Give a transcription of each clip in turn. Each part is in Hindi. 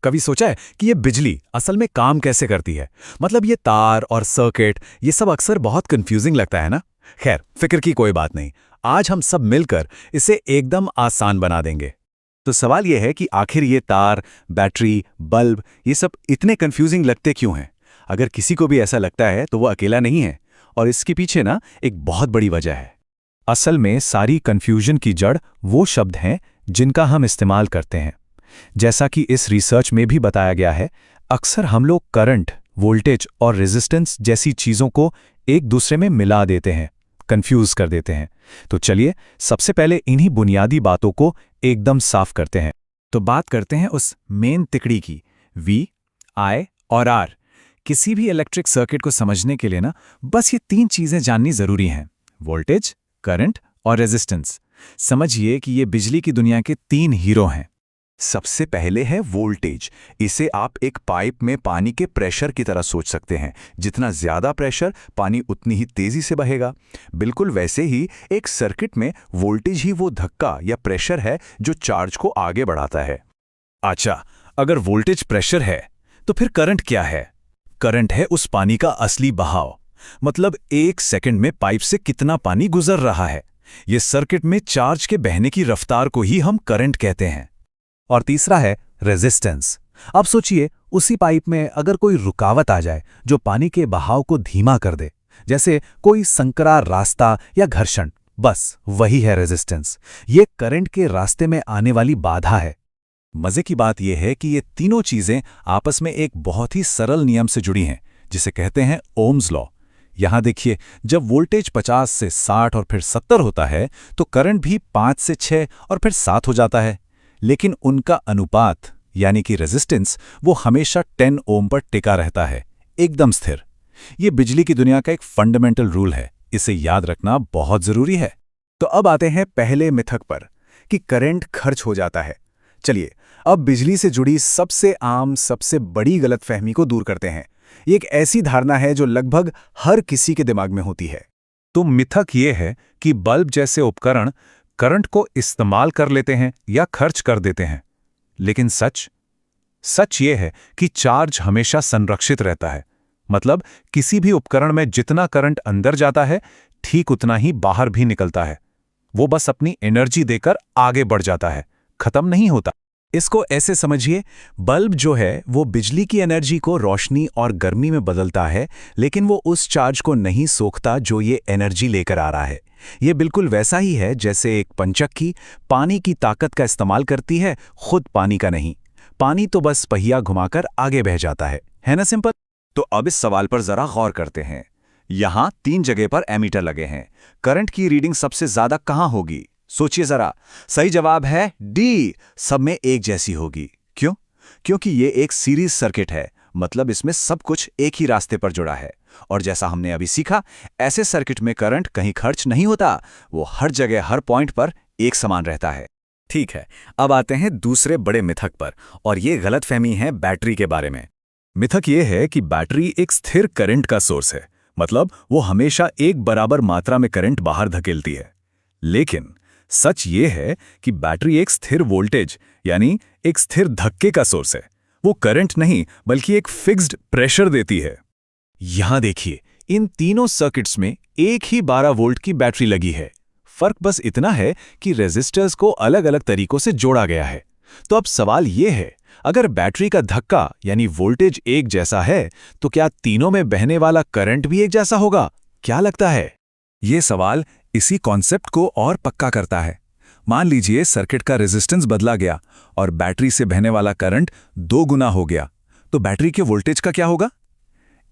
कभी सोचा है कि ये बिजली असल में काम कैसे करती है? मतलब ये तार और सर्किट, ये सब अक्सर बहुत कंफ्यूजिंग लगता है ना। खैर, फिक्र की कोई बात नहीं। आज हम सब मिलकर इसे एकदम आसान बना देंगे। तो सवाल ये है कि आखिर ये तार, बैटरी, बल्ब, ये सब इतने कंफ्यूजिंग लगते क्यों हैं? अगर किसी को भी ऐसा लगता है तो वो अकेला नहीं है, और इसके पीछे ना एक बहुत बड़ी वजह है। असल में सारी कंफ्यूजन की जड़ वो शब्द हैं जिनका हम इस्तेमाल करते हैं। जैसा कि इस रिसर्च में भी बताया गया है, अक्सर हम लोग करंट, वोल्टेज और रेजिस्टेंस जैसी चीज़ों को एक दूसरे में मिला देते हैं, कंफ्यूज कर देते हैं। तो चलिए सबसे पहले इन्हीं बुनियादी बातों को एकदम साफ करते हैं। तो बात करते हैं उस मेन तिकड़ी की, V, I और R। किसी भी इलेक्ट्रिक सर्किट को समझने के लिए ना बस ये तीन चीज़ें जाननी ज़रूरी हैं: वोल्टेज, करंट और रेजिस्टेंस। समझिए कि ये बिजली की दुनिया के तीन हीरो हैं। सबसे पहले है वोल्टेज। इसे आप एक पाइप में पानी के प्रेशर की तरह सोच सकते हैं। जितना ज्यादा प्रेशर, पानी उतनी ही तेजी से बहेगा। बिल्कुल वैसे ही एक सर्किट में वोल्टेज ही वो धक्का या प्रेशर है जो चार्ज को आगे बढ़ाता है। अच्छा, अगर वोल्टेज प्रेशर है तो फिर करंट क्या है? करंट है उस पानी का असली बहाव। मतलब एक सेकंड में पाइप से कितना पानी गुजर रहा है। ये सर्किट में चार्ज के बहने की रफ्तार को ही हम करंट कहते हैं। और तीसरा है रेजिस्टेंस। अब सोचिए, उसी पाइप में अगर कोई रुकावट आ जाए जो पानी के बहाव को धीमा कर दे, जैसे कोई संकरा रास्ता या घर्षण, बस वही है रेजिस्टेंस। ये करंट के रास्ते में आने वाली बाधा है। मजे की बात यह है कि ये तीनों चीजें आपस में एक बहुत ही सरल नियम से जुड़ी हैं, जिसे कहते हैं ओम्स लॉ। यहां देखिए, जब वोल्टेज 50 से 60 और फिर 70 होता है तो करंट भी 5 से 6 और फिर 7 हो जाता है। लेकिन उनका अनुपात यानी कि रेजिस्टेंस, वो हमेशा 10 ओम पर टिका रहता है, एकदम स्थिर। ये बिजली की दुनिया का एक फंडामेंटल रूल है, इसे याद रखना बहुत जरूरी है। तो अब आते हैं पहले मिथक पर कि करंट खर्च हो जाता है। चलिए अब बिजली से जुड़ी सबसे आम, सबसे बड़ी गलतफहमी को दूर करते हैं। ये एक ऐसी धारणा है जो लगभग हर किसी के दिमाग में होती है। तो मिथक ये है कि बल्ब जैसे उपकरण करंट को इस्तेमाल कर लेते हैं या खर्च कर देते हैं। लेकिन सच ये है कि चार्ज हमेशा संरक्षित रहता है। मतलब किसी भी उपकरण में जितना करंट अंदर जाता है, ठीक उतना ही बाहर भी निकलता है। वो बस अपनी एनर्जी देकर आगे बढ़ जाता है, खत्म नहीं होता। इसको ऐसे समझिए, बल्ब जो है वो बिजली की एनर्जी को रोशनी और गर्मी में बदलता है, लेकिन वो उस चार्ज को नहीं सोखता जो ये एनर्जी लेकर आ रहा है। ये बिल्कुल वैसा ही है जैसे एक पंचक्की पानी की ताकत का इस्तेमाल करती है, खुद पानी का नहीं। पानी तो बस पहिया घुमाकर आगे बह जाता है ना सिंपल। तो अब इस सवाल पर जरा गौर करते हैं। यहां 3 जगह पर एमीटर लगे हैं। करंट की रीडिंग सबसे ज्यादा कहां होगी? सोचिए जरा। सही जवाब है डी, सब में एक जैसी होगी। क्यों? क्योंकि ये एक सीरीज सर्किट है, मतलब इसमें सब कुछ एक ही रास्ते पर जुड़ा है। और जैसा हमने अभी सीखा, ऐसे सर्किट में करंट कहीं खर्च नहीं होता, वो हर जगह हर पॉइंट पर एक समान रहता है। ठीक है, अब आते हैं दूसरे बड़े मिथक पर, और ये गलतफहमी है बैटरी के बारे में। मिथक ये है कि बैटरी एक स्थिर करंट का सोर्स है, मतलब वो हमेशा एक बराबर मात्रा में करंट बाहर धकेलती है। लेकिन सच ये है कि बैटरी एक स्थिर वोल्टेज यानी एक स्थिर धक्के का सोर्स है। वो करंट नहीं बल्कि एक फिक्स्ड प्रेशर देती है। यहां देखिए, इन तीनों सर्किट्स में एक ही 12 वोल्ट की बैटरी लगी है। फर्क बस इतना है कि रेजिस्टर्स को अलग अलग तरीकों से जोड़ा गया है। तो अब सवाल ये है, अगर बैटरी का धक्का यानी वोल्टेज एक जैसा है तो क्या तीनों में बहने वाला करंट भी एक जैसा होगा? क्या लगता है? ये सवाल इसी कॉन्सेप्ट को और पक्का करता है। मान लीजिए सर्किट का रेजिस्टेंस बदला गया और बैटरी से बहने वाला करंट 2 गुना हो गया, तो बैटरी के वोल्टेज का क्या होगा?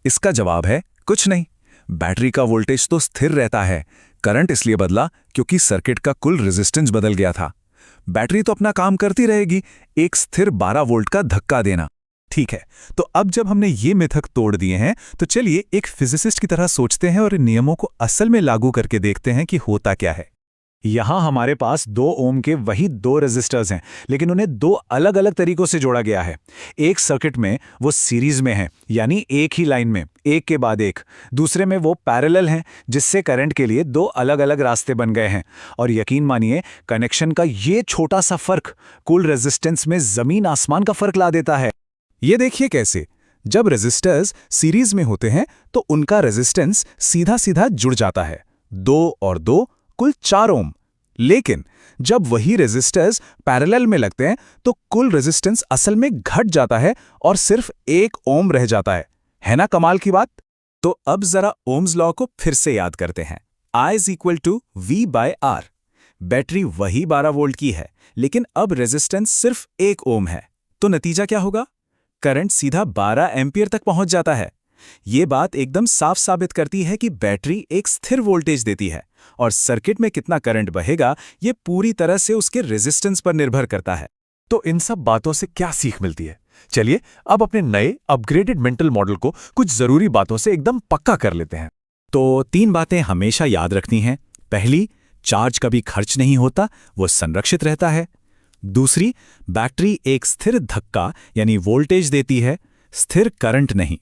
इसका जवाब है कुछ नहीं। बैटरी का वोल्टेज तो स्थिर रहता है, करंट इसलिए बदला क्योंकि सर्किट का कुल रेजिस्टेंस बदल गया था। बैटरी तो अपना काम करती रहेगी, एक स्थिर 12 वोल्ट का धक्का देना। ठीक है, तो अब जब हमने ये मिथक तोड़ दिए हैं, तो चलिए एक फिजिसिस्ट की तरह सोचते हैं और इन नियमों को असल में लागू करके देखते हैं कि होता क्या है। यहां हमारे पास 2 ओम के वही 2 रेजिस्टर्स हैं, लेकिन उन्हें 2 अलग अलग तरीकों से जोड़ा गया है। एक सर्किट में वो सीरीज में है, यानी एक ही लाइन में, एक के बाद एक। दूसरे में वो पैरेलल हैं, जिससे करंट के लिए 2 अलग अलग रास्ते बन गए हैं। और यकीन मानिए, कनेक्शन का ये छोटा सा फर्क कुल रेजिस्टेंस में जमीन आसमान का फर्क ला देता है। ये देखिए कैसे। जब रेजिस्टर्स सीरीज में होते हैं तो उनका रेजिस्टेंस सीधा सीधा जुड़ जाता है, 2 और 2 कुल 4 ओम। लेकिन जब वही रेजिस्टर्स पैरेलल में लगते हैं तो कुल रेजिस्टेंस असल में घट जाता है और सिर्फ 1 ओम रह जाता है ना कमाल की बात। तो अब जरा ओम्स लॉ को फिर से याद करते हैं। I is equal to V/R। Battery वही 12 वोल्ट की है, लेकिन अब रेजिस्टेंस सिर्फ 1 ओम है। तो नतीजा क्या होगा? करंट सीधा 12 एम्पियर तक पहुंच जाता है। ये बात एकदम साफ साबित करती है कि बैटरी एक स्थिर वोल्टेज देती है और सर्किट में कितना करंट बहेगा ये पूरी तरह से उसके रेजिस्टेंस पर निर्भर करता है। तो इन सब बातों से क्या सीख मिलती है? चलिए अब अपने नए अपग्रेडेड मेंटल मॉडल को कुछ जरूरी बातों से एकदम पक्का कर लेते हैं। तो 3 बातें हमेशा याद रखनी हैं। पहली, चार्ज कभी खर्च नहीं होता, वो संरक्षित रहता है। दूसरी, बैटरी एक स्थिर धक्का यानी वोल्टेज देती है, स्थिर करंट नहीं।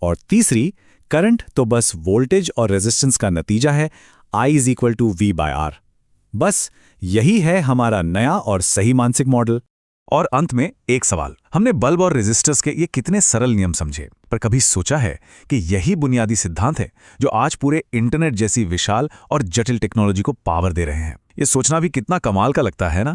और तीसरी, करंट तो बस वोल्टेज और रेजिस्टेंस का नतीजा है, I is equal to V/R। बस यही है हमारा नया और सही मानसिक मॉडल। और अंत में एक सवाल, हमने बल्ब और रेजिस्टर्स के ये कितने सरल नियम समझे, पर कभी सोचा है कि यही बुनियादी सिद्धांत है जो आज पूरे इंटरनेट जैसी विशाल और जटिल टेक्नोलॉजी को पावर दे रहे हैं? ये सोचना भी कितना कमाल का लगता है ना।